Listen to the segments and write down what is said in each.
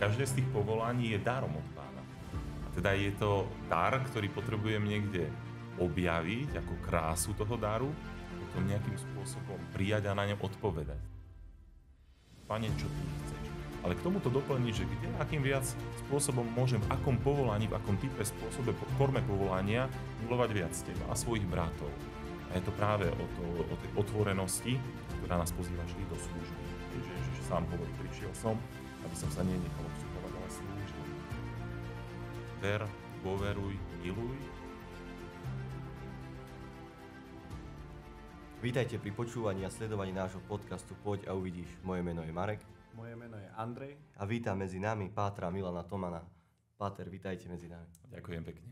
každé z tých povolaní je darom od Pána. A teda je to dar, ktorý potrebujem niekde objaviť ako krásu toho daru, potom nejakým spôsobom prijať a na ňom odpovedať. Pane, čo ty chceš? Ale k tomuto doplniť, že kde, akým viac spôsobom môžem, v akom povolaní, v akom type spôsobe, forme povolania milovať viac teba a svojich bratov. A je to práve o tej otvorenosti, ktorá nás pozýva vždy do služby. Ježiš sám hovorí, prišiel som, aby som sa nenechal obsluhovať, ale slúžil. Ver, dôveruj, miluj. Vítajte pri počúvaní a sledovaní nášho podcastu Poď a uvidíš. Moje meno je Marek. Moje meno je Andrej. A vítam medzi nami pátra Milana Tomana. Páter, vítajte medzi nami. Ďakujem pekne.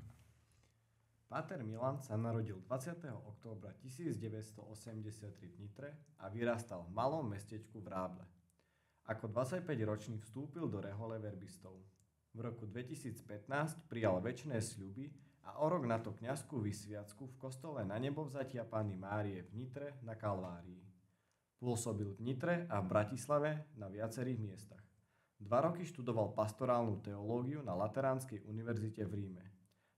Páter Milan sa narodil 20. októbra 1983 v Nitre a vyrastal v malom mestečku v Ráble. Ako 25-ročný vstúpil do rehole verbistov. V roku 2015 prijal večné sľuby a o rok na to kňazskú vysviacku v kostole Na nebovzatia Panny Márie v Nitre na Kalvárii. Pôsobil v Nitre a v Bratislave na viacerých miestach. 2 roky študoval pastorálnu teológiu na Lateránskej univerzite v Ríme.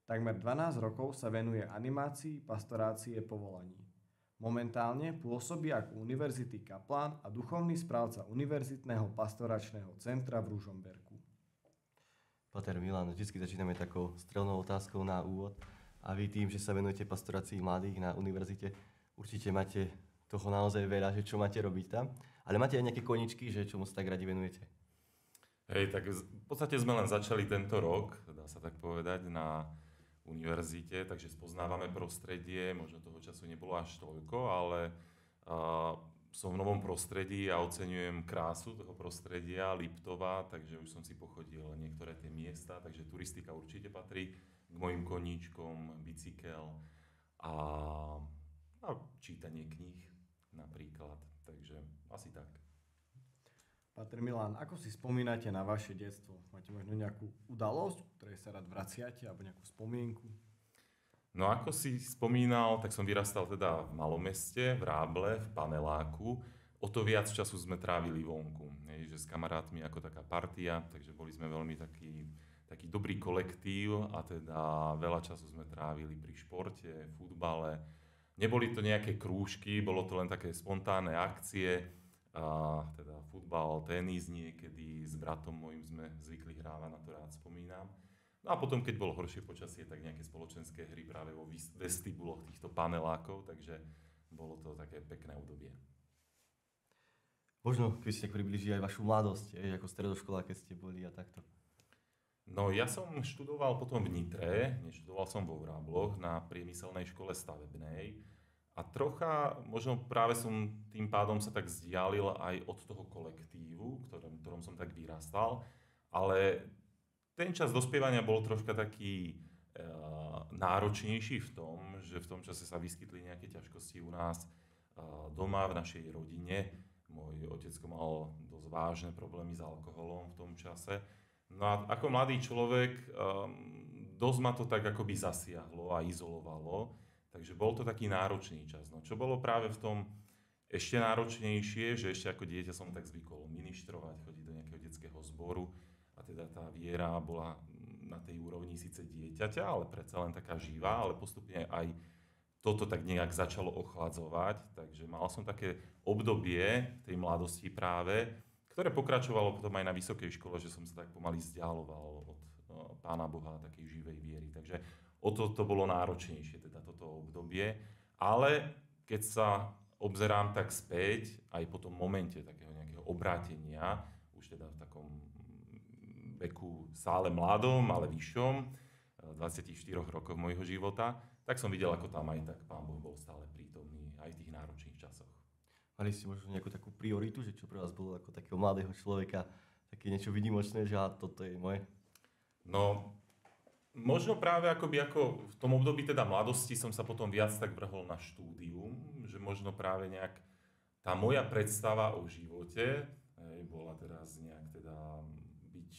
Takmer 12 rokov sa venuje animácii pastorácie povolaní. Momentálne pôsobí ako univerzity kaplán a duchovný správca Univerzitného pastoračného centra v Ružomberku. Páter Milan, vždy začíname takou strelnou otázkou na úvod. A vy tým, že sa venujete pastorácii mladých na univerzite, určite máte toho naozaj veľa, že čo máte robiť tam. Ale máte aj nejaké koničky, že čomu sa tak radi venujete? Hej, tak v podstate sme len začali tento rok, dá sa tak povedať, na univerzite, takže spoznávame prostredie, možno toho času nebolo až toľko, ale som v novom prostredí a oceňujem krásu toho prostredia, Liptova, takže už som si pochodil niektoré tie miesta, takže turistika určite patrí k mojim koníčkom, bicykel a čítanie kníh napríklad, takže asi tak. Páter Milan, ako si spomínate na vaše detstvo? Máte možno nejakú udalosť, ktorej sa rád vraciate, alebo nejakú spomienku? No ako si spomínal, tak som vyrastal teda v malom meste, v Ráble, v paneláku. O to viac času sme trávili vonku, že s kamarátmi ako taká partia, takže boli sme veľmi taký dobrý kolektív a teda veľa času sme trávili pri športe, futbale. Neboli to nejaké krúžky, bolo to len také spontánne akcie, a teda futbal, tenis niekedy, s bratom mojím sme zvykli hrávať, na to rád spomínam. No a potom, keď bolo horšie počasie, tak nejaké spoločenské hry práve vo vestibuloch týchto panelákov, takže bolo to také pekné obdobie. Možno, keď si tak priblíži aj vašu mladosť, ako stredoškolák, keď ste boli a takto. No ja som študoval potom v Nitre, neštudoval som vo Vrábloch na priemyselnej škole stavebnej a trocha, možno práve som tým pádom sa tak vzdialil aj od toho kolektívu, ktorom som tak vyrastal, ale ten čas dospievania bol troška taký náročnejší v tom, že v tom čase sa vyskytli nejaké ťažkosti u nás doma, v našej rodine. Môj otecko mal dosť vážne problémy s alkoholom v tom čase. No a ako mladý človek dosť ma to tak akoby zasiahlo a izolovalo, takže bol to taký náročný čas. No čo bolo práve v tom ešte náročnejšie, že ešte ako dieťa som tak zvykol ministrovať, chodiť do nejakého detského zboru, a teda tá viera bola na tej úrovni síce dieťaťa, ale predsa len taká živá, ale postupne aj toto tak nejak začalo ochladzovať. Takže mal som také obdobie tej mladosti práve, ktoré pokračovalo potom aj na vysokej škole, že som sa tak pomaly vzdialoval od Pána Boha a takej živej viery. Takže o to bolo náročnejšie, teda toto obdobie. Ale keď sa obzerám tak späť, aj po tom momente takého nejakého obrátenia, už teda v takom veku stále mladom, ale vyššom, 24 rokov môjho života, tak som videl, ako tam aj tak Pán Boh bol stále prítomný aj v tých náročných časoch. Mali ste možno nejakú takú prioritu, že čo pre vás bolo ako takého mladého človeka, také niečo výnimočné, že toto je moje? No, možno práve ako v tom období teda mladosti som sa potom viac tak vrhol na štúdium, že možno práve nejak tá moja predstava o živote bola teraz nejak teda byť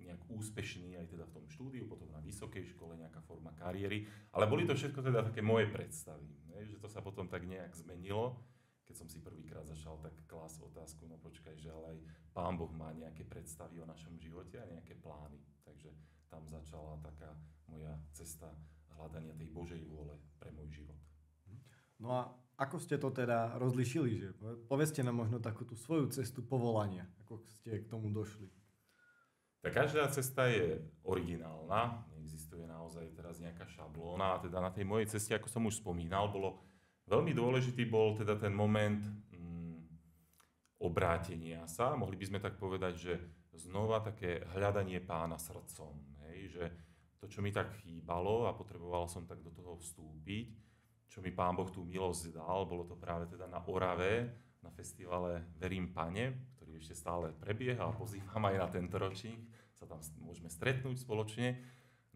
nejak úspešný aj teda v tom štúdiu, potom na vysokej škole, nejaká forma kariéry, ale boli to všetko teda také moje predstavy, že to sa potom tak nejak zmenilo, keď som si prvýkrát začal tak klásť otázku, no počkaj, že ale aj Pán Boh má nejaké predstavy o našom živote a nejaké plány. Takže tam začala taká moja cesta hľadania tej Božej vôle pre môj život. No a ako ste to teda rozlišili? Že? Povedzte nám možno takú tú svoju cestu povolania, ako ste k tomu došli. Tak každá cesta je originálna, neexistuje naozaj teraz nejaká šablóna a teda na tej mojej ceste, ako som už spomínal, veľmi dôležitý bol teda ten moment obrátenia sa, mohli by sme tak povedať, že znova také hľadanie Pána srdcom, hej, že to, čo mi tak chýbalo a potreboval som tak do toho vstúpiť, čo mi Pán Boh tú milosť dal, bolo to práve teda na Orave, na festivale Verím Pane, ktorý ešte stále prebieha a pozývam aj na tento ročník, sa tam môžeme stretnúť spoločne.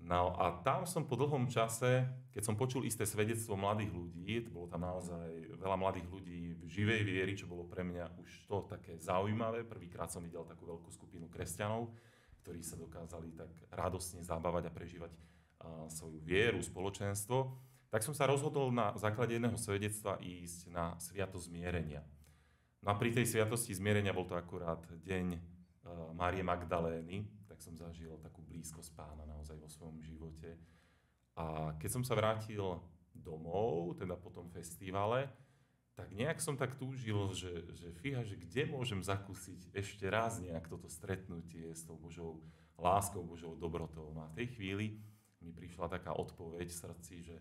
No a tam som po dlhom čase, keď som počul isté svedectvo mladých ľudí, bolo tam naozaj veľa mladých ľudí v živej viery, čo bolo pre mňa už to také zaujímavé. Prvýkrát som videl takú veľkú skupinu kresťanov, ktorí sa dokázali tak radostne zabávať a prežívať svoju vieru, spoločenstvo. Tak som sa rozhodol na základe jedného svedectva ísť na sviatosť zmierenia. No a pri tej sviatosti zmierenia bol to akurát deň Márie Magdalény, tak som zažil takú blízkosť Pána naozaj vo svojom živote. A keď som sa vrátil domov, teda po tom festivale, tak nejak som tak túžil, že fíha, že kde môžem zakúsiť ešte raz nejak toto stretnutie s tou Božou láskou, Božou dobrotou. No a v tej chvíli mi prišla taká odpoveď v srdci, že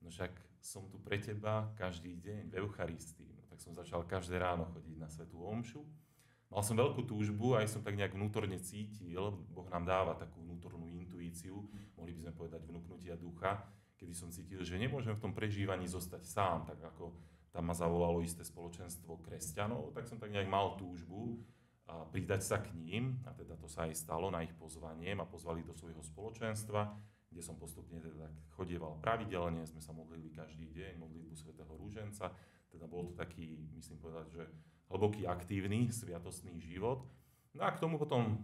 no však som tu pre teba každý deň v Eucharistii. No, tak som začal každé ráno chodiť na svätú omšu. Mal som veľkú túžbu, aj som tak nejak vnútorne cítil, Boh nám dáva takú vnútornú intuíciu, mohli by sme povedať vnúknutia ducha, kedy som cítil, že nemôžem v tom prežívaní zostať sám, tak ako tam ma zavolalo isté spoločenstvo kresťanov, tak som tak nejak mal túžbu a pridať sa k ním, a teda to sa aj stalo na ich pozvanie, ma pozvali do svojho spoločenstva, kde som postupne teda chodieval pravidelne, sme sa modlili každý deň, modlitbu svätého Rúženca, teda bol to taký, myslím povedať, že hlboký, aktívny, sviatostný život. No a k tomu potom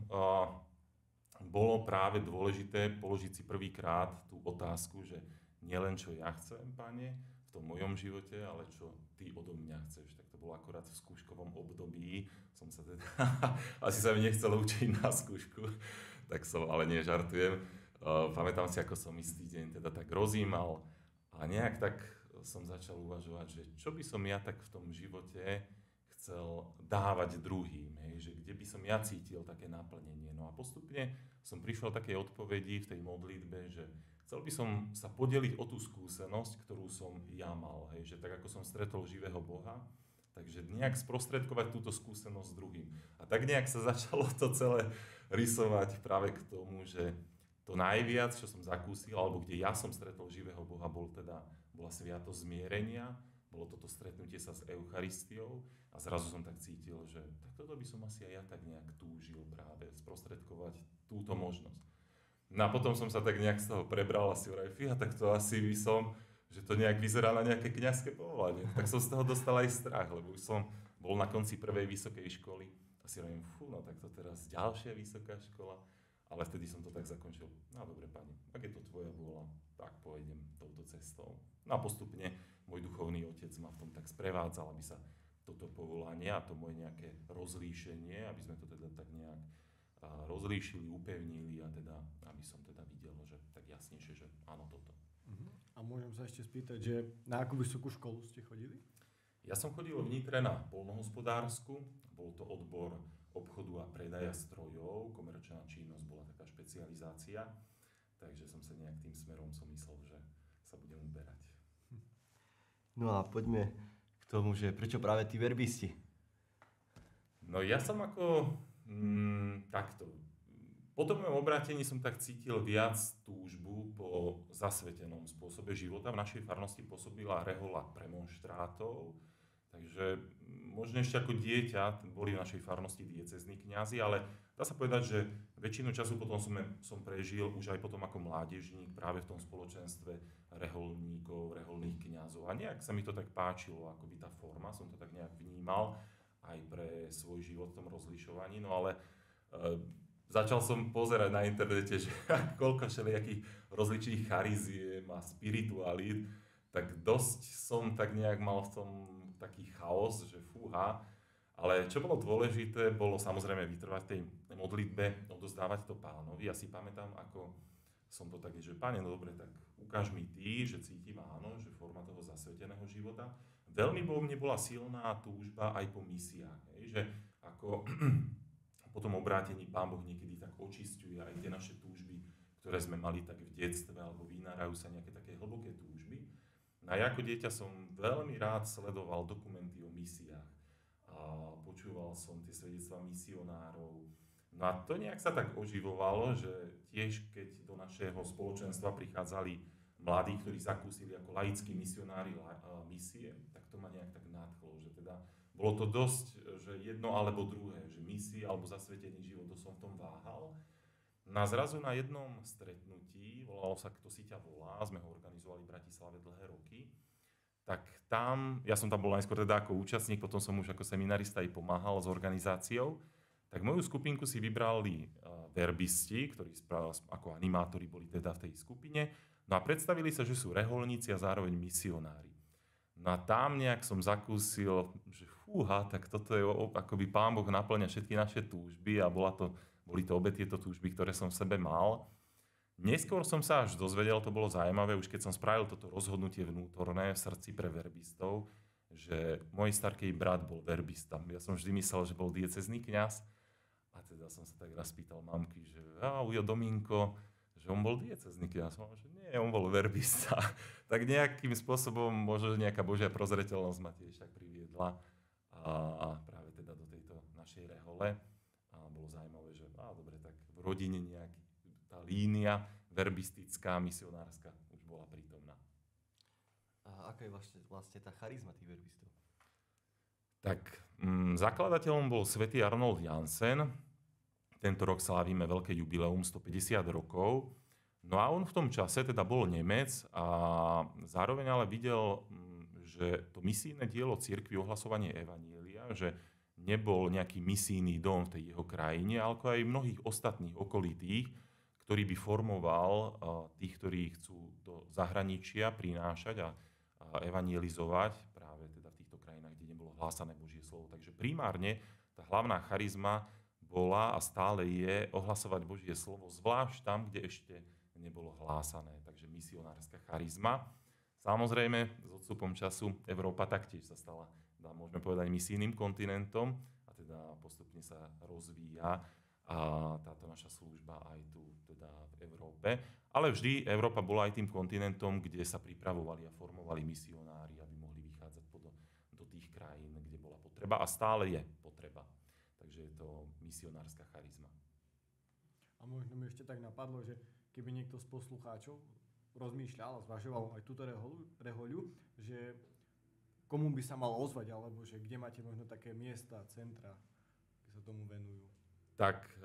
bolo práve dôležité položiť si prvýkrát tú otázku, že nielen čo ja chcem, Pane, v tom mojom živote, ale čo ty odo mňa chceš. Tak to bolo akorát v skúškovom období. Som sa teda, asi sa mi nechcelo učiť na skúšku, tak som, ale nie, žartujem. Pamätám si, ako som istý deň teda tak rozímal a nejak tak som začal uvažovať, že čo by som ja tak v tom živote chcel dávať druhým, hej, že kde by som ja cítil také naplnenie. No a postupne som prišiel takej odpovedi v tej modlitbe, že chcel by som sa podeliť o tú skúsenosť, ktorú som ja mal, hej, že tak ako som stretol živého Boha, takže nejak sprostredkovať túto skúsenosť s druhým. A tak nejak sa začalo to celé rysovať práve k tomu, že to najviac, čo som zakúsil, alebo kde ja som stretol živého Boha, bola sviatosť zmierenia, bolo toto stretnutie sa s Eucharistiou a zrazu som tak cítil, že tak toto by som asi aj ja tak nejak túžil práve sprostredkovať túto možnosť. No a potom som sa tak nejak z toho prebral a si vraj, fíha, tak to asi by som, že to nejak vyzerá na nejaké kňazské povolanie. Tak som z toho dostal aj strach, lebo už som bol na konci prvej vysokej školy a si vravím, no tak to teraz ďalšia vysoká škola. Ale vtedy som to tak zakončil. No dobre, Pane, ak je to tvoja vôľa, tak pôjdem touto cestou. No a postupne môj duchovný otec ma v tom tak sprevádzal, aby sa toto povolanie a to moje nejaké rozlíšenie, aby sme to teda tak nejak rozlíšili, upevnili a teda, aby som teda videl, že tak jasnejšie, že áno, toto. A môžem sa ešte spýtať, že na akú vysokú školu ste chodili? Ja som chodil v Nitre na poľnohospodársku, bol to odbor obchodu a predaja strojov, komerčná činnosť bola taká špecializácia, takže som sa nejak tým smerom som myslel, že sa budem uberať. No a poďme k tomu, že prečo práve tí verbisti? No ja som ako takto. Po tom mojom obrátení som tak cítil viac túžbu po zasvetenom spôsobe života. V našej farnosti pôsobila rehoľa premonštrátov, takže možno ešte ako dieťa boli v našej farnosti diecézni kňazi, ale dá sa povedať, že väčšinu času potom som prežil už aj potom ako mládežník práve v tom spoločenstve reholníkov, reholných kňazov. A nejak sa mi to tak páčilo, akoby tá forma, som to tak nejak vnímal aj pre svoj život v tom rozlišovaní, no ale začal som pozerať na internete, že koľko všelijakých rozličných chariziem a spiritualít, tak dosť som tak nejak mal v taký chaos, že fúha. Ale čo bolo dôležité, bolo samozrejme vytrvať tej modlitbe, odozdávať to Pánovi. Ja si pamätám, ako som to tak, že Pane, no dobre, tak ukáž mi ty, že cítim áno, že forma toho zasveteného života. Veľmi vo mne bola silná túžba aj po misiách, že ako po tom obrátení Pán Boh niekedy tak očisťuje aj tie naše túžby, ktoré sme mali tak v detstve, alebo vynárajú sa nejaké také hlboké túžby. No a ja ako dieťa som veľmi rád sledoval dokumenty o misiách. A počúval som tie svedectvá misionárov. No a to nejak sa tak oživovalo, že tiež keď do našeho spoločenstva prichádzali mladí, ktorí zakúsili ako laickí misionári misie, tak to ma nejak tak nadchlo, že teda bolo to dosť, že jedno alebo druhé, že misie alebo zasvetený život, to som v tom váhal. No a zrazu na jednom stretnutí, volalo sa Kto si ťa volá, sme ho organizovali v Bratislave dlhé roky, tak tam, ja som tam bol najskôr teda ako účastník, potom som už ako seminarista aj pomáhal s organizáciou, tak moju skupinku si vybrali verbisti, ktorí ako animátori boli teda v tej skupine, no a predstavili sa, že sú reholníci a zároveň misionári. No a tam nejak som zakúsil, že fúha, tak toto je akoby Pán Boh naplňa všetky naše túžby a boli to obe tieto túžby, ktoré som v sebe mal. Neskôr som sa až dozvedel, to bolo zaujímavé, už keď som spravil toto rozhodnutie vnútorné v srdci pre verbistov, že môj starký brat bol verbista. Ja som vždy myslel, že bol diecézny kňaz a teda som sa tak raz pýtal mamky, že ujo Dominko, že on bol diecézny kňaz. Že nie, on bol verbista. Tak nejakým spôsobom možno nejaká Božia prozreteľnosť ma tiež tak priviedla a práve teda do tejto našej rehole. A bolo zaujímavé, že dobre, tak v rodine nejaký tá línia verbistická, misionárska už bola prítomná. A aká je vlastne tá charizma tých verbistov? Tak zakladateľom bol svätý Arnold Jansen. Tento rok slávime veľké jubileum, 150 rokov. No a on v tom čase teda bol Nemec a zároveň ale videl, že to misijné dielo cirkvi, ohlasovanie evanjelia, že nebol nejaký misijný dom v tej jeho krajine, ale ako aj mnohých ostatných okolitých, ktorý by formoval tých, ktorí chcú do zahraničia prinášať a evanjelizovať práve teda v týchto krajinách, kde nebolo hlásané Božie slovo. Takže primárne tá hlavná charizma bola a stále je ohlasovať Božie slovo, zvlášť tam, kde ešte nebolo hlásané. Takže misionárska charizma. Samozrejme, s odstupom času Európa taktiež sa stala, môžeme povedať, misijným kontinentom a teda postupne sa rozvíja a táto naša služba aj tu teda v Európe. Ale vždy Európa bola aj tým kontinentom, kde sa pripravovali a formovali misionári, aby mohli vychádzať do tých krajín, kde bola potreba a stále je potreba. Takže je to misionárska charizma. A možno mi ešte tak napadlo, že keby niekto z poslucháčov rozmýšľal a zvažoval aj túto rehoľu, že komu by sa mal ozvať, alebo že kde máte možno také miesta, centra, kde sa tomu venujú. Tak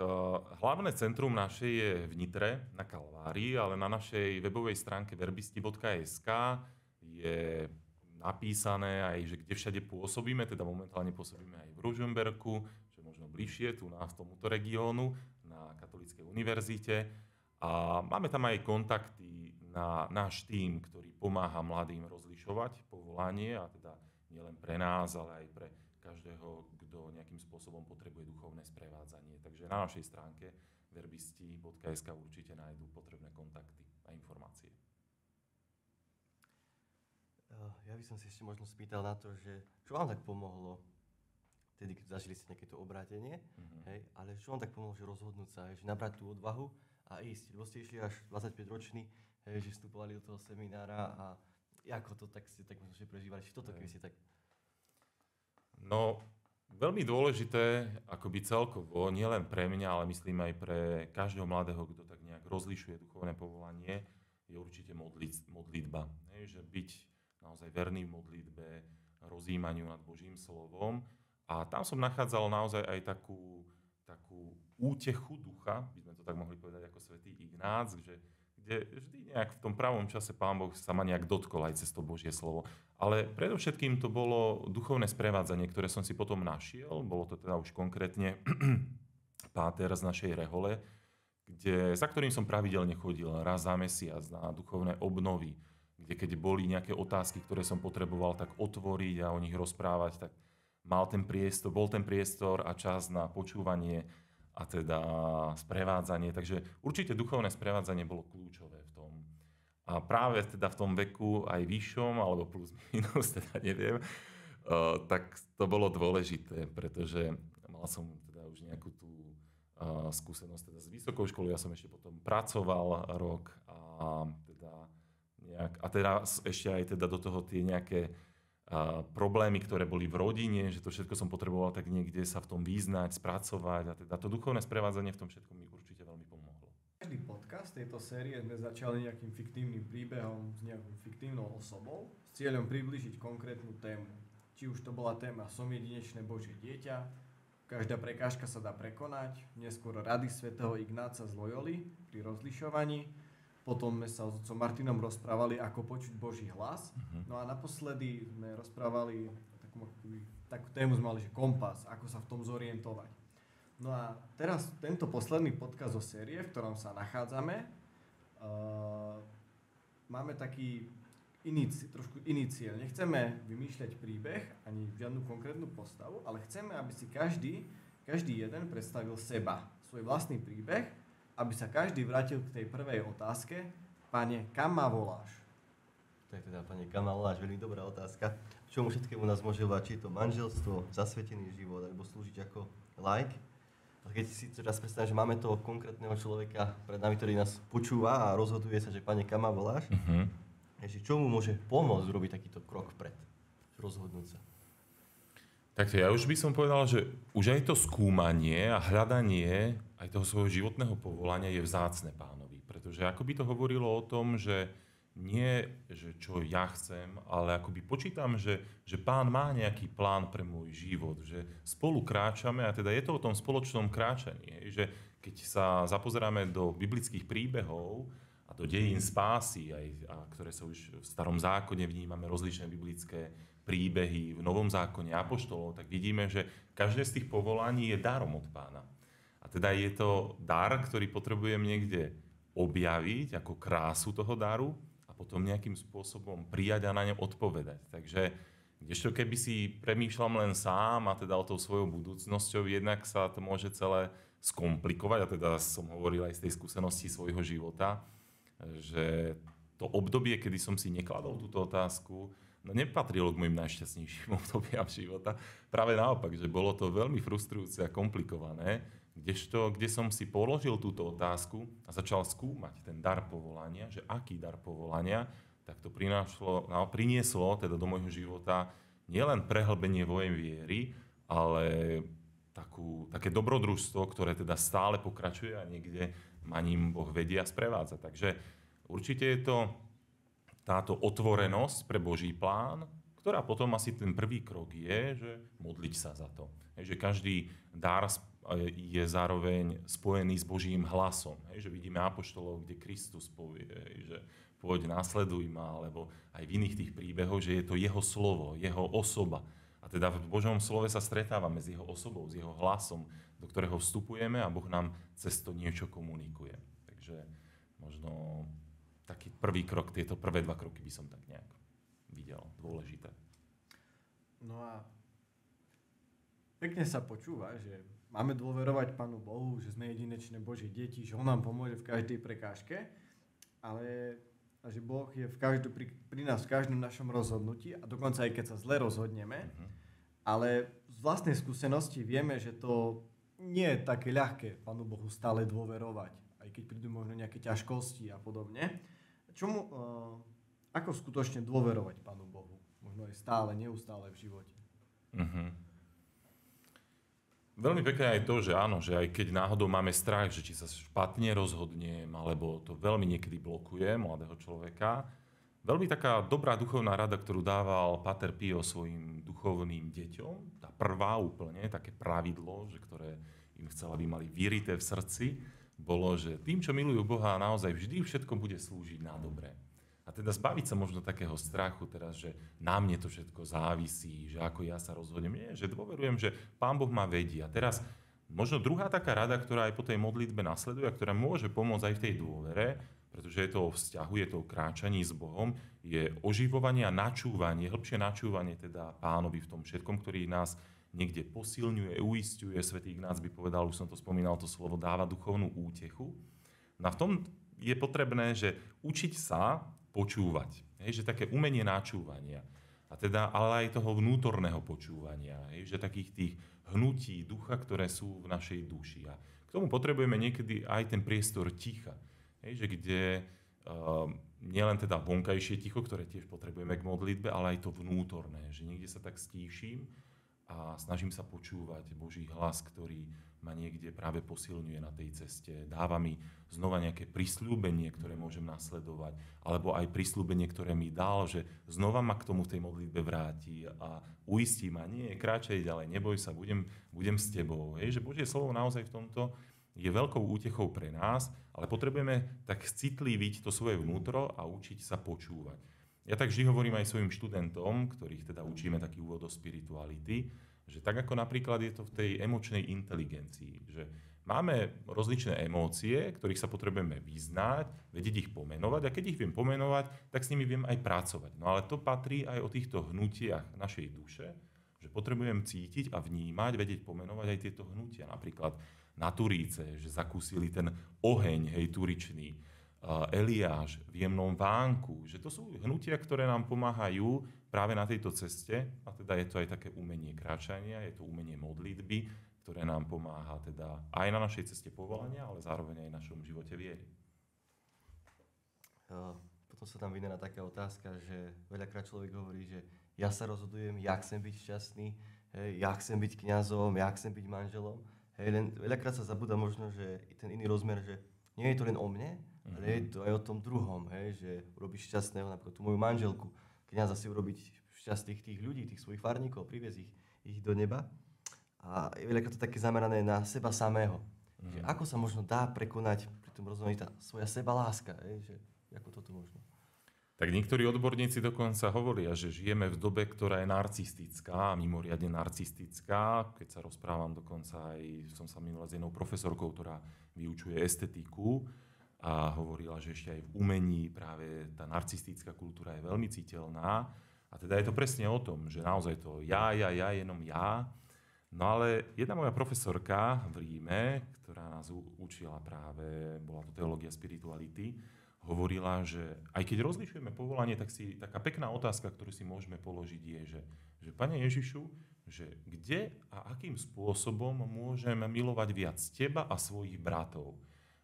hlavné centrum naše je v Nitre na Kalvárii, ale na našej webovej stránke verbisti.sk je napísané aj, že kde všade pôsobíme, teda momentálne pôsobíme aj v Ružomberku, čo je možno bližšie tu na tomuto regiónu, na Katolíckej univerzite. A máme tam aj kontakty na náš tím, ktorý pomáha mladým rozlišovať povolanie, a teda nielen pre nás, ale aj pre každého, kto nejakým spôsobom potrebuje duchovné sprevádzanie. Takže na našej stránke verbisti.sk určite nájdú potrebné kontakty a informácie. Ja by som si ešte možno spýtal na to, že čo vám tak pomohlo, tedy keď zažili ste nejaké to obrátenie, hej, ale čo vám tak pomohlo, že rozhodnúť sa, že nabrať tú odvahu a ísť, lebo ste išli až 25-roční, že vstupovali do toho seminára a ako to tak ste tak možno prežívali, či toto keby ste tak... No, veľmi dôležité, akoby celkovo, nielen pre mňa, ale myslím aj pre každého mladého, kto tak nejak rozlišuje duchovné povolanie, je určite modlitba. Že byť naozaj verný v modlitbe, rozjímaniu nad Božím slovom. A tam som nachádzal naozaj aj takú útechu ducha, by sme to tak mohli povedať ako svätý Ignác, kde vždy nejak v tom pravom čase Pán Boh sa ma nejak dotkol aj cez to Božie slovo. Ale predovšetkým to bolo duchovné sprevádzanie, ktoré som si potom našiel. Bolo to teda už konkrétne páter z našej rehole, za ktorým som pravidelne chodil raz za mesiac na duchovné obnovy. kde keď boli nejaké otázky, ktoré som potreboval tak otvoriť a o nich rozprávať, tak bol ten priestor a čas na počúvanie a teda sprevádzanie. Takže určite duchovné sprevádzanie bolo kľúčové v tom. A práve teda v tom veku aj vyššom, alebo plus minus, teda neviem, tak to bolo dôležité, pretože mal som teda už nejakú tú skúsenosť teda s vysokou školou. Ja som ešte potom pracoval rok a teraz ešte aj teda do toho tie nejaké problémy, ktoré boli v rodine, že to všetko som potreboval tak niekde sa v tom vyznať, spracovať a teda to duchovné sprevádzanie v tom všetkom mi určite veľmi pomohlo. Každý podcast tejto série sme začali nejakým fiktívnym príbehom s nejakou fiktívnou osobou s cieľom priblížiť konkrétnu tému. Či už to bola téma Som jedinečné Božie dieťa, Každá prekážka sa dá prekonať, neskôr Rady svätého Ignáca z Loyoli pri rozlišovaní. Potom sme sa s otcom Martinom rozprávali, ako počuť Boží hlas. No a naposledy sme rozprávali, takú tému sme mali, že kompas, ako sa v tom zorientovať. No a teraz tento posledný podcast zo série, v ktorom sa nachádzame, máme taký trošku iný cieľ. Nechceme vymýšľať príbeh, ani žiadnu konkrétnu postavu, ale chceme, aby si každý jeden predstavil seba, svoj vlastný príbeh, aby sa každý vrátil k tej prvej otázke. Pane, kam ma voláš? Tak teda, pane, kam ma voláš? Veľmi dobrá otázka. Čomu všetkému nás môže volať? Či je to manželstvo, zasvetený život, alebo slúžiť ako laik? A keď si teraz predstavím, že máme toho konkrétneho človeka pred nami, ktorý nás počúva a rozhoduje sa, že pane, kam ma voláš? Takže čomu môže pomôcť robiť takýto krok vpred? Rozhodnúť sa. Takže ja už by som povedal, že už aj to skúmanie a hľadanie aj toho svojho životného povolania je vzácne Pánovi. Pretože akoby to hovorilo o tom, že nie, že čo ja chcem, ale akoby počítam, že Pán má nejaký plán pre môj život, že spolu kráčame a teda je to o tom spoločnom kráčaní. Že keď sa zapozeráme do biblických príbehov a do dejín spásy, ktoré sa už v Starom zákone vnímame rozličné biblické príbehy v Novom zákone apoštolov, tak vidíme, že každé z tých povolaní je darom od Pána. A teda je to dar, ktorý potrebujem niekde objaviť ako krásu toho daru a potom nejakým spôsobom prijať a na ňom odpovedať. Takže kdežto keby si premýšľam len sám a teda o tou svojou budúcnosťou, jednak sa to môže celé skomplikovať, a teda som hovoril aj z tej skúsenosti svojho života, že to obdobie, kedy som si nekladol túto otázku, nepatrilo k mojim najšťastnejším obdobiam života. Práve naopak, že bolo to veľmi frustrujúce a komplikované, kde som si položil túto otázku a začal skúmať ten dar povolania, že aký dar povolania, tak to prinieslo teda do môjho života nielen prehlbenie mojej viery, ale také dobrodružstvo, ktoré teda stále pokračuje a niekde ma ním Boh vedie a sprevádza. Takže určite je to táto otvorenosť pre Boží plán, ktorá potom asi ten prvý krok je, že modliť sa za to. Že každý dar je zároveň spojený s Božím hlasom. Že vidíme apoštolov, kde Kristus povie, že poď, nasleduj ma, alebo aj v iných tých príbehoch, že je to jeho slovo, jeho osoba. A teda v Božom slove sa stretávame s jeho osobou, s jeho hlasom, do ktorého vstupujeme a Boh nám cez to niečo komunikuje. Takže možno taký prvý krok, tieto prvé dva kroky by som tak nejak videl, dôležité. No a pekne sa počúva, že máme dôverovať Pánu Bohu, že sme jedinečné Božie deti, že On nám pomôže v každej prekážke, ale že Boh je pri nás v každom našom rozhodnutí a dokonca aj keď sa zle rozhodneme, ale z vlastnej skúsenosti vieme, že to nie je také ľahké Pánu Bohu stále dôverovať, aj keď prídu možno nejaké ťažkosti a podobne. Ako skutočne dôverovať Pánu Bohu? Možno aj stále, neustále v živote. Veľmi pekné aj to, že áno, že aj keď náhodou máme strach, že či sa špatne rozhodnem, alebo to veľmi niekedy blokuje mladého človeka, veľmi taká dobrá duchovná rada, ktorú dával Pater Pio svojim duchovným deťom, tá prvá úplne, také pravidlo, ktoré im chcel, aby mali vyrité v srdci, bolo, že tým, čo milujú Boha, naozaj vždy všetko bude slúžiť na dobré. A teda zbaviť sa možno takého strachu teraz, že na mne to všetko závisí, že ako ja sa rozhodnem. Nie, že dôverujem, že Pán Boh ma vedie. A teraz možno druhá taká rada, ktorá aj po tej modlitbe nasleduje, a ktorá môže pomôcť aj v tej dôvere, pretože je to o vzťahu, je to o kráčaní s Bohom, je oživovanie a načúvanie, hĺbšie načúvanie teda Pánovi v tom všetkom, ktorý nás niekde posilňuje, uisťuje. Svätý Ignác by povedal, už som to spomínal, to slovo dáva duchovnú útechu. No a v tom je potrebné, že učiť sa počúvať. Hej, že také umenie načúvania. A teda, ale aj toho vnútorného počúvania. Hej, že takých tých hnutí ducha, ktoré sú v našej duši. A k tomu potrebujeme niekedy aj ten priestor ticha. Hej, že kde nielen teda vonkajšie ticho, ktoré tiež potrebujeme k modlitbe, ale aj to vnútorné. Že niekde sa tak stíším a snažím sa počúvať Boží hlas, ktorý ma niekde práve posilňuje na tej ceste. Dáva mi znova nejaké prisľúbenie, ktoré môžem nasledovať, alebo aj prisľúbenie, ktoré mi dal, že znova ma k tomu v tej modlitbe vráti a uistí ma, nie, kráčaj ďalej, neboj sa, budem s tebou. Hej, že Božie slovo naozaj v tomto je veľkou útechou pre nás, ale potrebujeme tak citliviť to svoje vnútro a učiť sa počúvať. Ja tak vždy hovorím aj svojim študentom, ktorých teda učíme taký úvod do spirituality, že tak ako napríklad je to v tej emočnej inteligencii, že máme rozličné emócie, ktorých sa potrebujeme vyznať, vedieť ich pomenovať a keď ich viem pomenovať, tak s nimi viem aj pracovať. No ale to patrí aj o týchto hnutiach našej duše, že potrebujem cítiť a vnímať, vedieť pomenovať aj tieto hnutia. Napríklad na Turíce, že zakúsili ten oheň, hej, turičný, Eliáš v jemnom vánku, že to sú hnutia, ktoré nám pomáhajú práve na tejto ceste a teda je to aj také umenie kráčania, je to umenie modlitby, ktoré nám pomáha teda aj na našej ceste povolania, ale zároveň aj v našom živote viery. Potom sa tam vynára taká otázka, že veľakrát človek hovorí, že ja sa rozhodujem, ja chcem byť šťastný, hej, ja chcem byť kňazom, ja chcem byť manželom. Hej, len veľakrát sa zabúda možno, že ten iný rozmer, že nie je to len o mne, ale je to aj o tom druhom, hej, že urobíš šťastného napríklad tú moju manželku, kňaza si urobiť šťastných tých ľudí, tých svojich farníkov, priviesť ich do neba. A je veľakrát to také zamerané na seba samého. Že ako sa možno dá prekonať pri tom rozhodnutí tá svoja sebaláska, hej, že ako toto možno? Tak niektorí odborníci dokonca hovoria, že žijeme v dobe, ktorá je narcistická, mimoriadne narcistická. Keď sa rozprávam dokonca aj, som sa minula s jednou profesorkou, ktorá vyučuje estetiku a hovorila, že ešte aj v umení práve tá narcistická kultúra je veľmi citeľná. A teda je to presne o tom, že naozaj to ja, jenom ja. No ale jedna moja profesorka v Ríme, ktorá nás učila práve, bola to teológia spirituality, hovorila, že aj keď rozlišujeme povolanie, tak si taká pekná otázka, ktorú si môžeme položiť je, že Pane Ježišu, že kde a akým spôsobom môžem milovať viac teba a svojich bratov?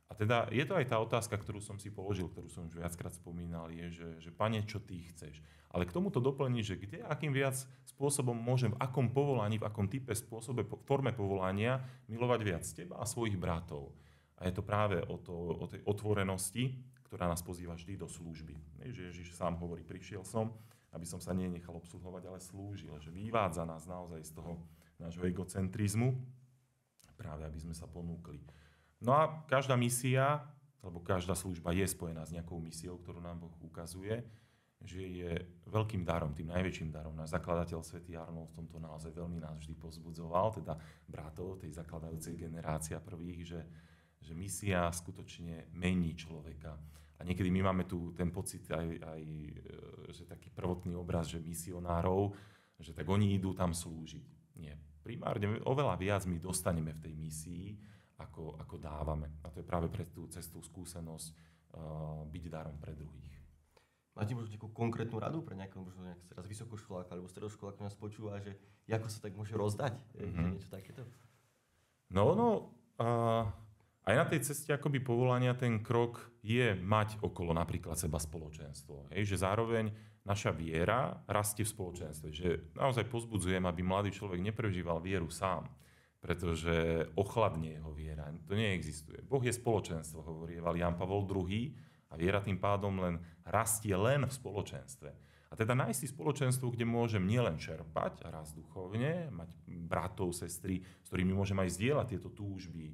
A teda je to aj tá otázka, ktorú som si položil, ktorú som už viackrát spomínal, je, že Pane, čo ty chceš? Ale k tomuto doplní, že kde a akým viac spôsobom môžem, v akom povolaní, v akom type, spôsobe, forme povolania milovať viac teba a svojich bratov. A je to práve o tej otvorenosti, ktorá nás pozýva vždy do služby. Že Ježiš sám hovorí, prišiel som, aby som sa nenechal obsluhovať, ale slúžil. Že vyvádza nás naozaj z toho nášho egocentrizmu, práve aby sme sa ponúkli. No a každá misia, alebo každá služba je spojená s nejakou misiou, ktorú nám Boh ukazuje, že je veľkým darom, tým najväčším darom. Náš zakladateľ svätý Arnold v tomto naozaj veľmi nás vždy povzbudzoval, teda bratov tej zakladajúcej generácia prvých, že misia skutočne mení človeka. A niekedy my máme tu ten pocit aj že taký prvotný obraz, že misionárov, že tak oni idú tam slúžiť. Nie. Primárne oveľa viac my dostaneme v tej misii, ako dávame. A to je práve pre tú cestú skúsenosť byť darom pre druhých. Máte možno nejakú konkrétnu radu pre nejakého možno teraz vysokoškoláka alebo stredoškoláka, ktorý nás počúva, že ako sa tak môže rozdať? Niečo takéto? Aj na tej ceste akoby povolania ten krok je mať okolo napríklad seba spoločenstvo. Že zároveň naša viera rastie v spoločenstve. Že naozaj pozbudzujem, aby mladý človek neprežíval vieru sám, pretože ochladne jeho viera. To neexistuje. Boh je spoločenstvo, hovorieval Ján Pavol II, a viera tým pádom len rastie len v spoločenstve. A teda nájsť si spoločenstvo, kde môžem nielen čerpať a raz duchovne, mať bratov, sestry, s ktorými môžem aj zdieľať tieto túžby,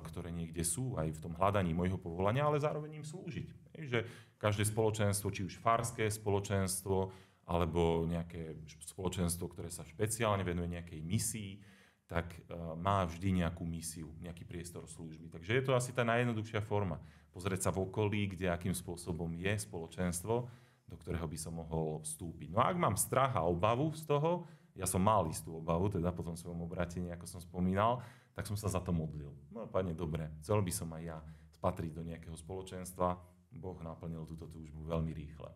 ktoré niekde sú aj v tom hľadaní môjho povolania, ale zároveň im slúžiť. Že každé spoločenstvo, či už farské spoločenstvo, alebo nejaké spoločenstvo, ktoré sa špeciálne venuje nejakej misii, tak má vždy nejakú misiu, nejaký priestor služby. Takže je to asi tá najjednoduchšia forma. Pozrieť sa v okolí, kde akým spôsobom je spoločenstvo, do ktorého by som mohol vstúpiť. No a ak mám strach a obavu z toho, ja som mal istú obavu, teda po tom svojom obratení, ako som spomínal, tak som sa za to modlil. No Pane, dobre, chcel by som aj ja spatriť do nejakého spoločenstva. Boh naplnil túto túžbu veľmi rýchle.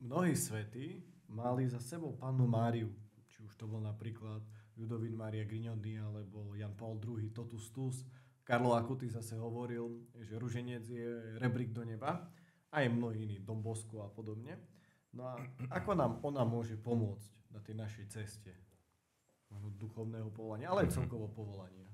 Mnohí svätí mali za sebou Pannu Máriu. Či už to bol napríklad Ľudovít Mária Grignoni alebo Jan Paul II, Totus Tus. Karlo Acutis zase hovoril, že ruženec je rebrík do neba. Aj mnohí iní, Dom Bosco a podobne. No a ako nám ona môže pomôcť na tej našej ceste? Duchovného povolania, ale aj celkovo povolania.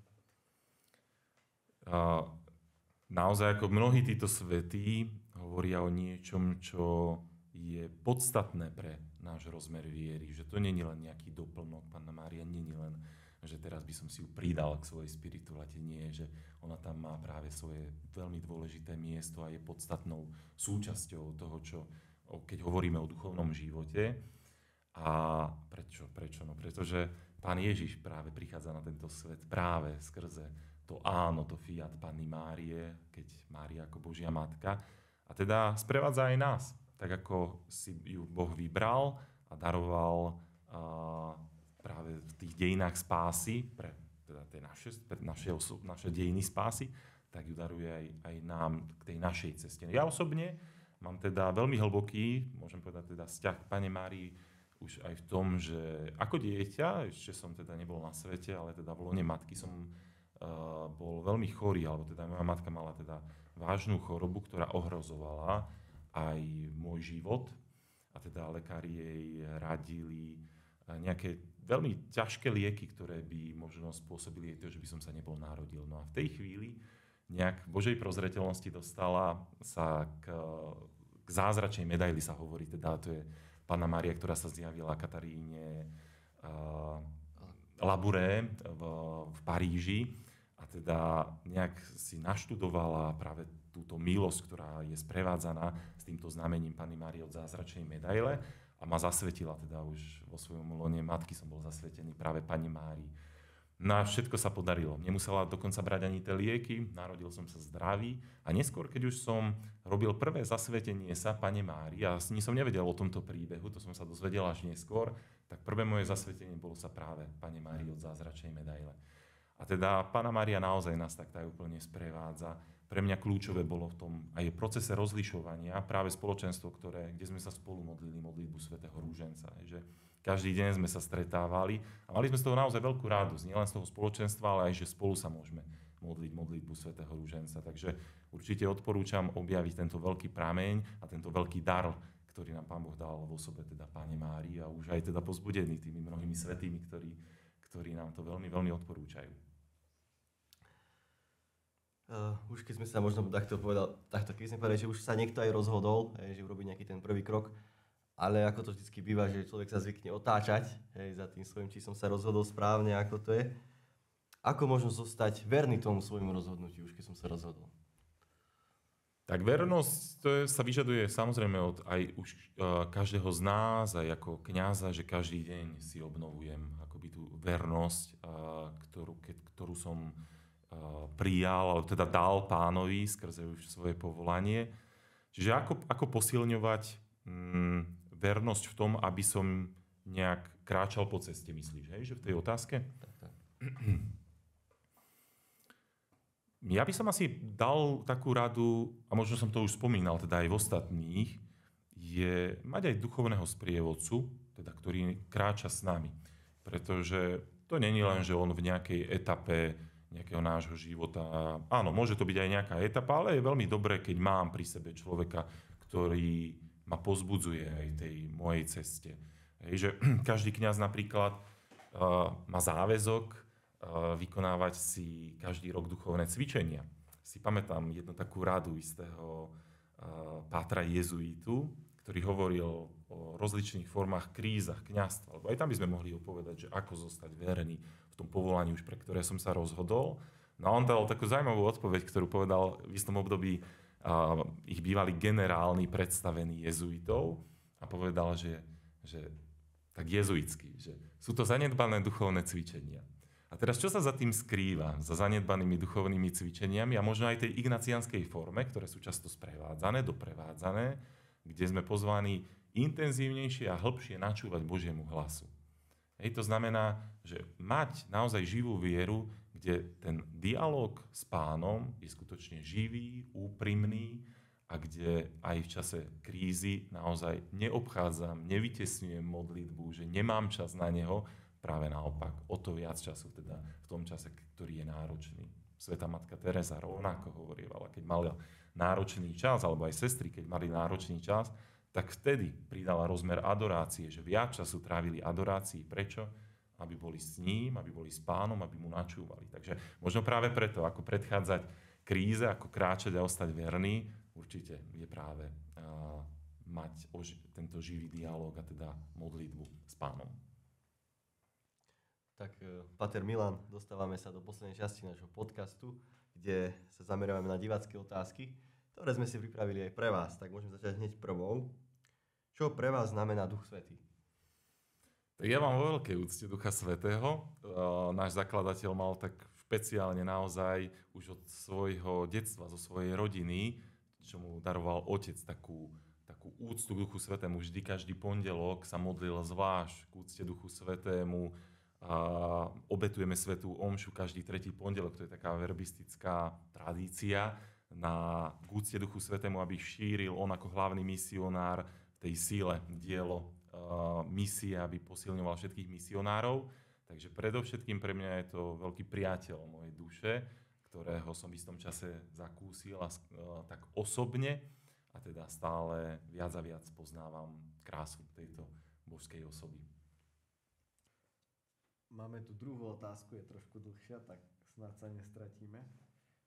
Naozaj, ako mnohí títo svätí hovoria o niečom, čo je podstatné pre náš rozmer viery. Že to nie je len nejaký doplnok. Panna Mária nie je len, že teraz by som si ju pridal k svojej spiritualite. Nie, že ona tam má práve svoje veľmi dôležité miesto a je podstatnou súčasťou toho, čo, keď hovoríme o duchovnom živote. A prečo? No pretože Pán Ježiš práve prichádza na tento svet práve skrze to áno, to fiat Panny Márie, keď Mária ako Božia matka. A teda sprevádza aj nás. Tak ako si ju Boh vybral a daroval práve v tých dejinách spásy, pre teda naše dejiny spásy, tak ju daruje aj nám k tej našej ceste. Ja osobne mám teda veľmi hlboký, môžem povedať teda vzťah k Panne Márii už aj v tom, že ako dieťa, ešte som teda nebol na svete, ale teda v lone matky som bol veľmi chorý, alebo teda moja matka mala teda vážnu chorobu, ktorá ohrozovala aj môj život. A teda lekári jej radili nejaké veľmi ťažké lieky, ktoré by možno spôsobili to, že by som sa nebol narodil. No a v tej chvíli nejak v Božej prozreteľnosti dostala sa k zázračnej medaili, sa hovorí. Teda to je Panna Mária, ktorá sa zjavila Kataríne Labouré v Paríži. A teda nejak si naštudovala práve túto milosť, ktorá je sprevádzaná s týmto znamením Panny Márie od zázračnej medaile a ma zasvetila teda už vo svojom lone matky som bol zasvetený práve Panne Márii. No a všetko sa podarilo. Nemusela dokonca brať ani tie lieky, narodil som sa zdravý a neskôr, keď už som robil prvé zasvetenie sa Panne Márii a s ní som nevedel o tomto príbehu, to som sa dozvedel až neskôr, tak prvé moje zasvetenie bolo sa práve Panne Márii od zázračnej medaile. A teda Panna Mária naozaj nás tak úplne sprevádza. Pre mňa kľúčové bolo v tom aj procese rozlišovania práve spoločenstvo, kde sme sa spolu modlili modlitbu svätého Rúženca. Že každý deň sme sa stretávali a mali sme z toho naozaj veľkú radosť. Nielen z toho spoločenstva, ale aj, že spolu sa môžeme modliť modlitbu svätého Rúženca. Takže určite odporúčam objaviť tento veľký prameň a tento veľký dar, ktorý nám Pán Boh dal v osobe teda Panne Márii a už aj teda pozbudený tými mnohými svätými, ktorí nám to veľmi, veľmi odporúčajú. Už keď sme sa možno takto keď sme povedali, že už sa niekto aj rozhodol, že urobí nejaký ten prvý krok, ale ako to vždycky býva, že človek sa zvykne otáčať za tým svojím, či som sa rozhodol správne, ako to je. Ako možno zostať verný tomu svojmu rozhodnutiu, už keď som sa rozhodol? Tak vernosť sa vyžaduje samozrejme od aj už každého z nás, aj ako kňaza, že každý deň si obnovujem akoby tú vernosť, ktorú som prijal, alebo teda dal Pánovi skrze už svoje povolanie. Čiže ako posilňovať vernosť v tom, aby som nejak kráčal po ceste, myslíš, hej? Že v tej otázke? Tak. Ja by som asi dal takú radu, a možno som to už spomínal, teda aj v ostatných, je mať aj duchovného sprievodcu, teda, ktorý kráča s nami. Pretože to nie je len, že on v nejakej etape nejakého nášho života. Áno, môže to byť aj nejaká etapa, ale je veľmi dobré, keď mám pri sebe človeka, ktorý ma pozbudzuje aj tej mojej ceste. Že každý kňaz napríklad má záväzok vykonávať si každý rok duchovné cvičenia. Si pamätám jednu takú radu istého pátra jezuitu, ktorý hovoril o rozličných formách krízach kňazstva. Lebo aj tam by sme mohli opovedať, že ako zostať verný v tom povolaní, už pre ktoré som sa rozhodol. No a on dal takú zaujímavú odpoveď, ktorú povedal v istom období ich bývalý generálny predstavený jezuitov a povedal, že tak jezuitsky, že sú to zanedbané duchovné cvičenia. A teraz čo sa za tým skrýva? Za zanedbanými duchovnými cvičeniami a možno aj tej ignacianskej forme, ktoré sú často sprevádzané, doprevádzané, kde sme pozvaní intenzívnejšie a hĺbšie načúvať Božiemu hlasu. Hej, to znamená, že mať naozaj živú vieru, kde ten dialog s Pánom je skutočne živý, úprimný a kde aj v čase krízy naozaj neobchádzam, nevytesňujem modlitbu, že nemám čas na neho, práve naopak, o to viac času teda v tom čase, ktorý je náročný. Svätá matka Teresa rovnako hovorievala, keď mala náročný čas, alebo aj sestry, keď mali náročný čas, tak vtedy pridala rozmer adorácie, že viac času trávili adorácii. Prečo? Aby boli s ním, aby boli s Pánom, aby mu načúvali. Takže možno práve preto, ako predchádzať kríze, ako kráčať a ostať verný, určite je práve mať tento živý dialóg a teda modlitbu s Pánom. Tak, Pater Milan, dostávame sa do poslednej časti nášho podcastu, kde sa zameriavame na divácké otázky, ktoré sme si pripravili aj pre vás. Tak môžeme začať hneď prvou. Čo pre vás znamená Duch Svätý? Tak ja mám vo veľkej úcte Ducha Svätého. Náš zakladateľ mal tak špeciálne naozaj už od svojho detstva, zo svojej rodiny, čo mu daroval otec takú úctu k Duchu Svätému. Vždy každý pondelok sa modlil zvlášť k úcte Duchu Svätému. Obetujeme svätú omšu každý tretí pondelok, to je taká verbistická tradícia k úcte Duchu Svätému, aby šíril on ako hlavný misionár v tej síle dielo misie, aby posilňoval všetkých misionárov. Takže predovšetkým pre mňa je to veľký priateľ mojej duše, ktorého som v istom čase zakúsil tak osobne a teda stále viac a viac poznávam krásu tejto božskej osoby. Máme tu druhú otázku, je trošku dlhšia, tak snad sa nestratíme.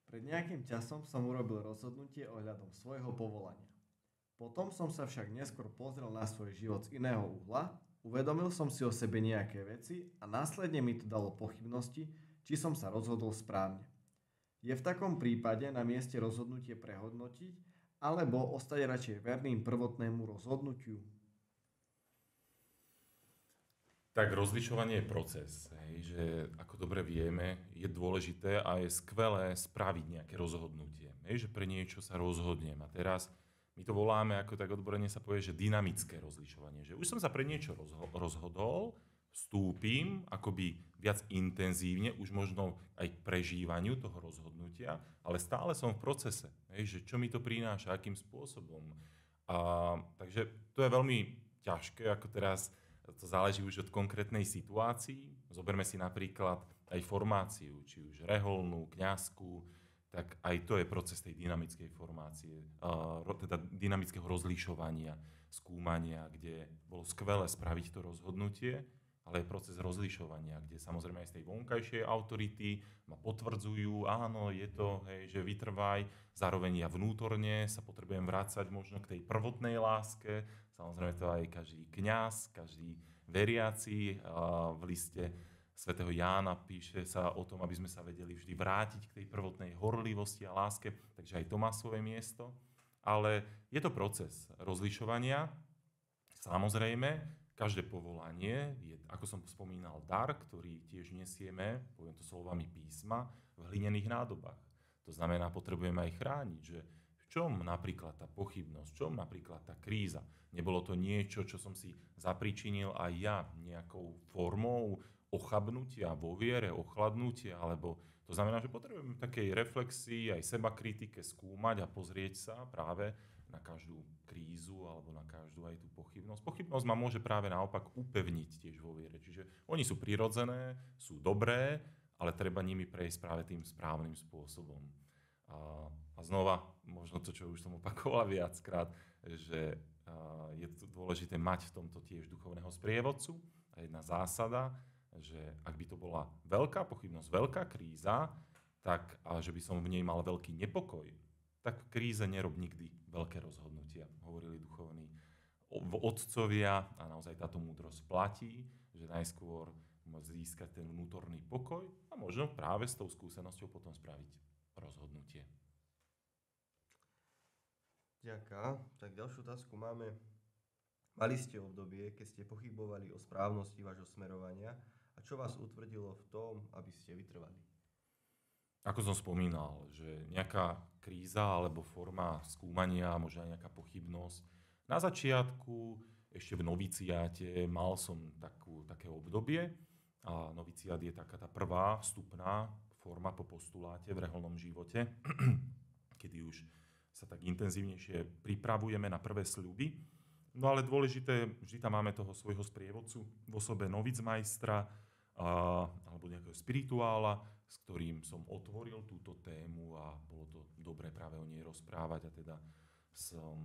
Pred nejakým časom som urobil rozhodnutie ohľadom svojho povolania. Potom som sa však neskôr pozrel na svoj život z iného uhla, uvedomil som si o sebe nejaké veci a následne mi to dalo pochybnosti, či som sa rozhodol správne. Je v takom prípade na mieste rozhodnutie prehodnotiť, alebo ostať radšej verným prvotnému rozhodnutiu? Tak rozlišovanie je proces, hej, že ako dobre vieme, je dôležité a je skvelé spraviť nejaké rozhodnutie. Hej, že pre niečo sa rozhodnem. A teraz my to voláme, ako tak odborene sa povie, že dynamické rozlišovanie. Že už som sa pre niečo rozhodol, vstúpim akoby viac intenzívne, už možno aj k prežívaniu toho rozhodnutia, ale stále som v procese. Hej, že čo mi to prináša, akým spôsobom. Takže to je veľmi ťažké, ako teraz to záleží už od konkrétnej situácii. Zoberme si napríklad aj formáciu, či už reholnú, kňazskú, tak aj to je proces tej dynamickej formácie, teda dynamického rozlišovania, skúmania, kde bolo skvelé spraviť to rozhodnutie, ale je proces rozlišovania, kde samozrejme aj z tej vonkajšej autority ma potvrdzujú, áno, je to, hej, že vytrvaj, zároveň ja vnútorne sa potrebujem vrácať možno k tej prvotnej láske. Samozrejme to aj každý kňaz, každý veriaci. V liste svätého Jána píše sa o tom, aby sme sa vedeli vždy vrátiť k tej prvotnej horlivosti a láske, takže aj to má svoje miesto. Ale je to proces rozlišovania. Samozrejme, každé povolanie je, ako som spomínal, dar, ktorý tiež nesieme, poviem to slovami písma, v hlinených nádobách. To znamená, potrebujeme aj chrániť, že v čom napríklad tá pochybnosť, v čom napríklad tá kríza. Nebolo to niečo, čo som si zapričinil aj ja nejakou formou ochabnutia vo viere, ochladnutia, alebo to znamená, že potrebujeme takej reflexii, aj sebakritike skúmať a pozrieť sa práve na každú krízu alebo na každú aj tú pochybnosť. Pochybnosť ma môže práve naopak upevniť tiež vo viere. Čiže oni sú prirodzené, sú dobré, ale treba nimi prejsť práve tým správnym spôsobom. A znova, možno to, čo už som opakoval viackrát, že je dôležité mať v tomto tiež duchovného sprievodcu. A jedna zásada, že ak by to bola veľká pochybnosť, veľká kríza, tak a že by som v nej mal veľký nepokoj, tak v kríze nerob nikdy veľké rozhodnutia, hovorili duchovní otcovia a naozaj táto múdrosť platí, že najskôr získať ten vnútorný pokoj a možno práve s tou skúsenosťou potom spraviť rozhodnutie. Ďakujem. Tak ďalšiu otázku máme. Mali ste obdobie, keď ste pochybovali o správnosti vášho smerovania a čo vás utvrdilo v tom, aby ste vytrvali? Ako som spomínal, že nejaká kríza alebo forma skúmania, možno aj nejaká pochybnosť. Na začiatku, ešte v noviciáte, mal som také obdobie a noviciát je taká tá prvá vstupná forma po postuláte v reholnom živote, kedy už sa tak intenzívnejšie pripravujeme na prvé sľuby. No ale dôležité, vždy tam máme toho svojho sprievodcu v osobe novicmajstra alebo nejakého spirituála, s ktorým som otvoril túto tému a bolo to dobré práve o nej rozprávať a teda som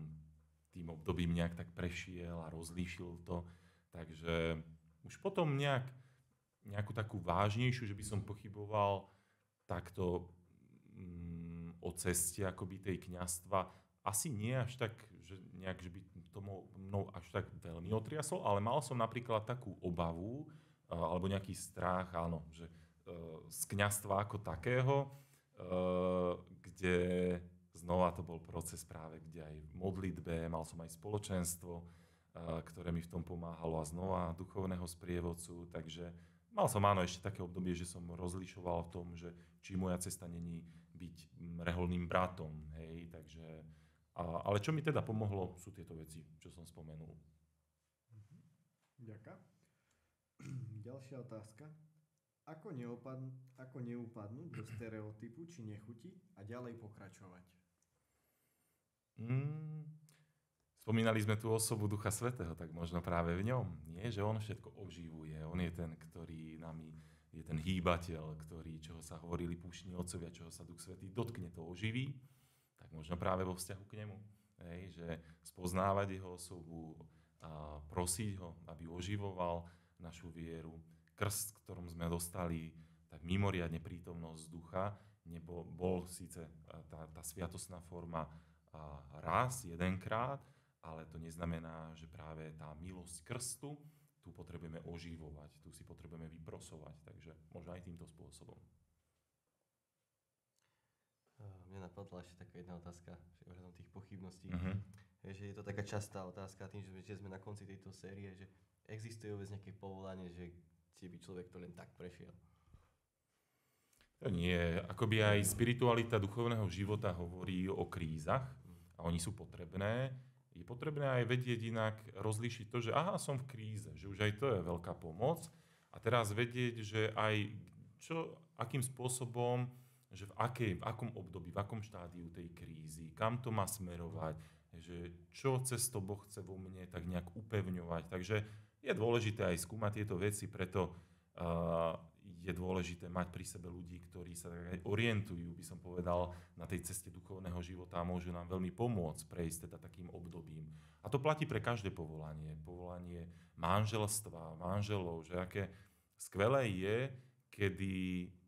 tým obdobím nejak tak prešiel a rozlíšil to. Takže už potom nejakú takú vážnejšiu, že by som pochyboval takto o ceste akoby tej kňazstva. Asi nie až tak, že by to mnou až tak veľmi otriaslo, ale mal som napríklad takú obavu, alebo nejaký strach, áno, že z kňazstva ako takého, kde znova to bol proces práve, kde aj v modlitbe, mal som aj spoločenstvo, ktoré mi v tom pomáhalo a znova duchovného sprievodcu, takže mal som áno ešte také obdobie, že som rozlišoval v tom, že či moja cesta není byť reholným bratom, hej, takže, ale čo mi teda pomohlo, sú tieto veci, čo som spomenul. Ďakujem. Ďalšia otázka. Ako neupadnúť do stereotypu či nechuti a ďalej pokračovať? Spomínali sme tú osobu Ducha Svätého, tak možno práve v ňom. Nie, že on všetko oživuje. On je ten, ktorý nami je ten hýbateľ, čoho sa hovorili púštni otcovia, čoho sa Duch Svätý dotkne, to oživí. Tak možno práve vo vzťahu k nemu. Hej, že spoznávať jeho osobu a prosiť ho, aby oživoval našu vieru. Krst, ktorom sme dostali, tak mimoriadne prítomnosť ducha, bol síce tá sviatostná forma raz, jedenkrát, ale to neznamená, že práve tá milosť krstu, tu potrebujeme oživovať, tu si potrebujeme vyprosovať, takže možno aj týmto spôsobom. Mne napadla ešte taká jedna otázka, ohľadom tých pochybností. Že je to taká častá otázka, tým, že sme na konci tejto série, že existuje vôbec nejaké povolanie, že kde by človek to len tak prešiel? To nie. Akoby aj spiritualita duchovného života hovorí o krízach a oni sú potrebné. Je potrebné aj vedieť inak rozlíšiť to, že aha, som v kríze, že už aj to je veľká pomoc. A teraz vedieť, že aj akým spôsobom, že v akom období, v akom štádiu tej krízy, kam to má smerovať, že čo cez to Boh chce vo mne tak nejak upevňovať. Takže je dôležité aj skúmať tieto veci, preto je dôležité mať pri sebe ľudí, ktorí sa aj orientujú, by som povedal, na tej ceste duchovného života a môžu nám veľmi pomôcť prejsť teda takým obdobím. A to platí pre každé povolanie. Povolanie manželstva, manželov, že aké skvelé je, kedy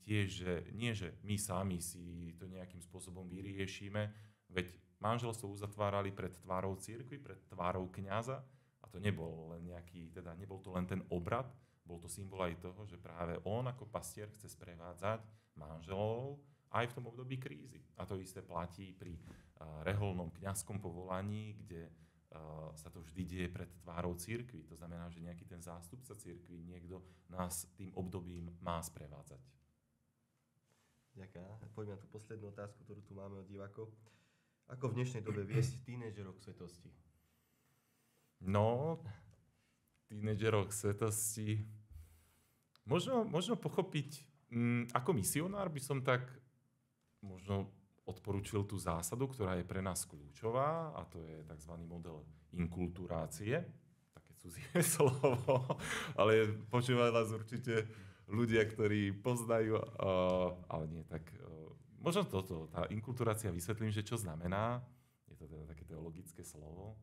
tiež, že nie, že my sami si to nejakým spôsobom vyriešime, veď manželstvo uzatvárali pred tvárou cirkvi, pred tvárou kňaza, a to nebol to len ten obrad, bol to symbol aj toho, že práve on ako pastier chce sprevádzať manželov aj v tom období krízy. A to isté platí pri reholnom kňazskom povolaní, kde sa to vždy deje pred tvárou cirkvi. To znamená, že nejaký ten zástupca cirkvi, niekto nás tým obdobím má sprevádzať. Ďakujem. Poďme na tú poslednú otázku, ktorú tu máme od divákov. Ako v dnešnej dobe viesť tínedžerov k svetosti? No, tínedžerov k svetosti. Možno pochopiť, ako misionár by som tak možno odporúčil tú zásadu, ktorá je pre nás kľúčová, a to je tzv. Model inkulturácie. Také cudzie slovo, ale počúvajú vás určite ľudia, ktorí poznajú, ale nie tak. Možno toto, tá inkulturácia, vysvetlím, že čo znamená. Je to teda také teologické slovo.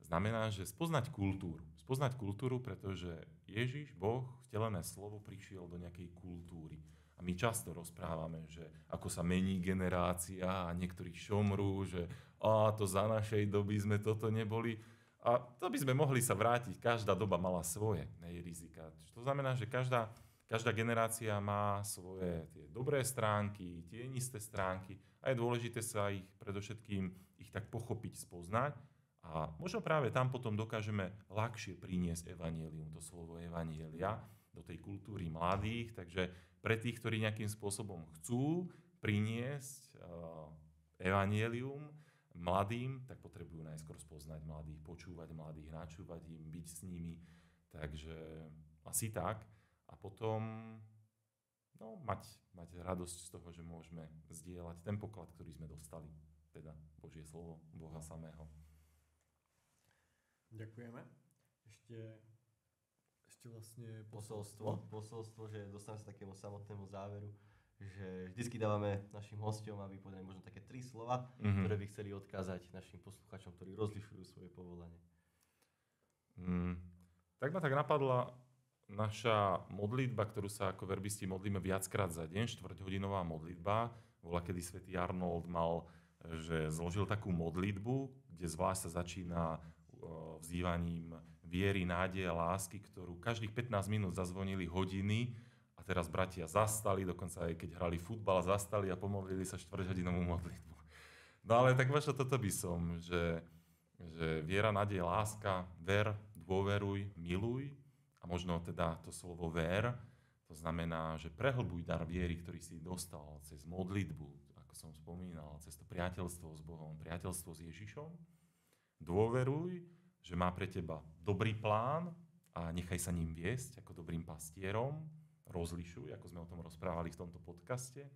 Znamená, že spoznať kultúru. Spoznať kultúru, pretože Ježiš, Boh, vtelené slovo, prišiel do nejakej kultúry. A my často rozprávame, že ako sa mení generácia a niektorí šomrú, že to za našej doby sme toto neboli. A to by sme mohli sa vrátiť. Každá doba mala svoje rizika. To znamená, že každá generácia má svoje tie dobré stránky, tienisté stránky a je dôležité sa ich predovšetkým tak pochopiť, spoznať A možno práve tam potom dokážeme ľahšie priniesť evanjelium, to slovo evanjelia, do tej kultúry mladých. Takže pre tých, ktorí nejakým spôsobom chcú priniesť evanjelium mladým, tak potrebujú najskôr spoznať mladých, počúvať mladých, načúvať im, byť s nimi. Takže asi tak. A potom mať radosť z toho, že môžeme zdieľať ten poklad, ktorý sme dostali. Teda Božie slovo, Boha samého. Ďakujeme. Ešte vlastne posolstvo, že dostaneme sa takému samotnému záveru, že vždycky dávame našim hosťom, aby povedali možno také 3 slova, ktoré by chceli odkázať našim poslucháčom, ktorí rozlišujú svoje povolanie. Tak ma tak napadla naša modlitba, ktorú sa ako verbisti modlíme viackrát za deň, 4-hodinová modlitba. Bola, kedy svätý Arnold že zložil takú modlitbu, kde zvlášť sa začína vzývaním viery, nádeje a lásky, ktorú každých 15 minút zazvonili hodiny a teraz bratia zastali, dokonca aj keď hrali futbal, zastali a pomodlili sa 4-hodinovú modlitbu. No ale tak vaša toto by som, že viera, nádej, láska, ver, dôveruj, miluj a možno teda to slovo ver, to znamená, že prehlbuj dar viery, ktorý si dostal cez modlitbu, ako som spomínal, cez to priateľstvo s Bohom, priateľstvo s Ježišom. Dôveruj, že má pre teba dobrý plán a nechaj sa ním viesť ako dobrým pastierom. Rozlišuj, ako sme o tom rozprávali v tomto podcaste.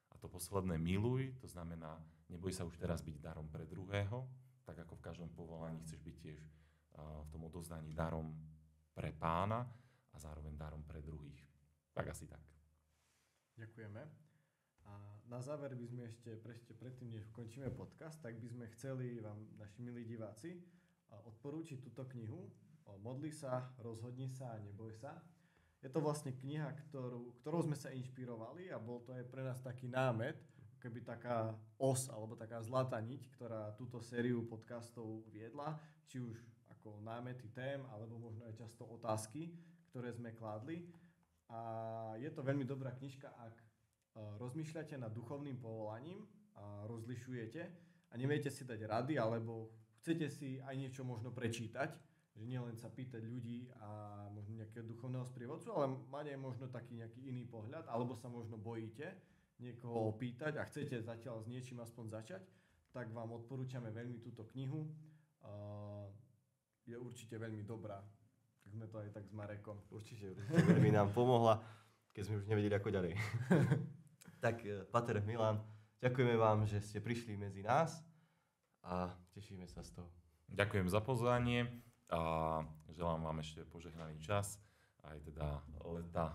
A to posledné miluj, to znamená, neboj sa už teraz byť darom pre druhého, tak ako v každom povolaní chceš byť tiež v tom odovzdaní darom pre Pána a zároveň darom pre druhých. Tak asi tak. Ďakujeme. A na záver by sme ešte predtým, než ukončíme podcast, tak by sme chceli vám, naši milí diváci, odporúčiť túto knihu Modli sa, rozhodni sa a neboj sa. Je to vlastne kniha, ktorou sme sa inšpirovali a bol to aj pre nás taký námet, keby taká os alebo taká zlatá niť, ktorá túto sériu podcastov viedla, či už ako námety tém, alebo možno aj často otázky, ktoré sme kládli. A je to veľmi dobrá knižka, ak rozmýšľate nad duchovným povolaním a rozlišujete a neviete si dať rady, alebo chcete si aj niečo možno prečítať, že nielen sa pýtať ľudí a možno nejakého duchovného sprievodcu, ale mať aj možno taký nejaký iný pohľad, alebo sa možno bojíte niekoho opýtať a chcete zatiaľ s niečím aspoň začať, tak vám odporúčame veľmi túto knihu. Je určite veľmi dobrá. Tak sme to aj tak s Marekom. Určite veľmi nám pomohla, keď sme už nevedeli ako ďalej. Tak, Pater Milan, ďakujeme vám, že ste prišli medzi nás a tešíme sa z toho. Ďakujem za pozvanie a želám vám ešte požehnaný čas, aj teda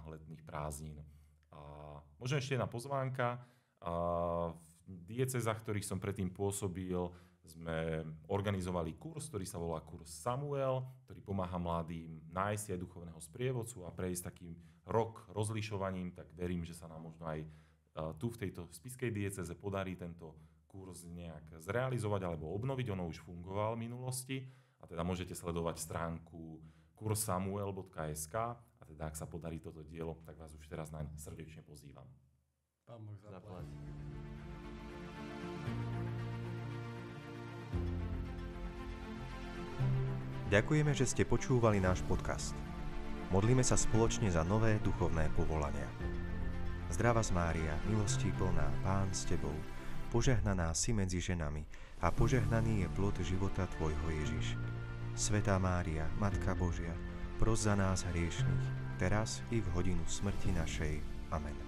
letných prázdnin. A možno ešte jedna pozvánka. V diecézach, ktorých som predtým pôsobil, sme organizovali kurz, ktorý sa volá kurz Samuel, ktorý pomáha mladým nájsť si aj duchovného sprievodcu a prejsť takým rozlišovaním, tak verím, že sa nám možno aj tu v tejto spišskej diecéze podarí tento kurz nejak zrealizovať alebo obnoviť. Ono už fungoval v minulosti a teda môžete sledovať stránku kurzsamuel.sk a teda ak sa podarí toto dielo, tak vás už teraz naň srdečne pozývam. Pán Boh zaplať. Ďakujeme, že ste počúvali náš podcast. Modlíme sa spoločne za nové duchovné povolania. Zdravá Mária, milostí plná, Pán s tebou, požehnaná si medzi ženami a požehnaný je plod života tvojho Ježiš. Svätá Mária, Matka Božia, pros za nás hriešnych, teraz i v hodinu smrti našej. Amen.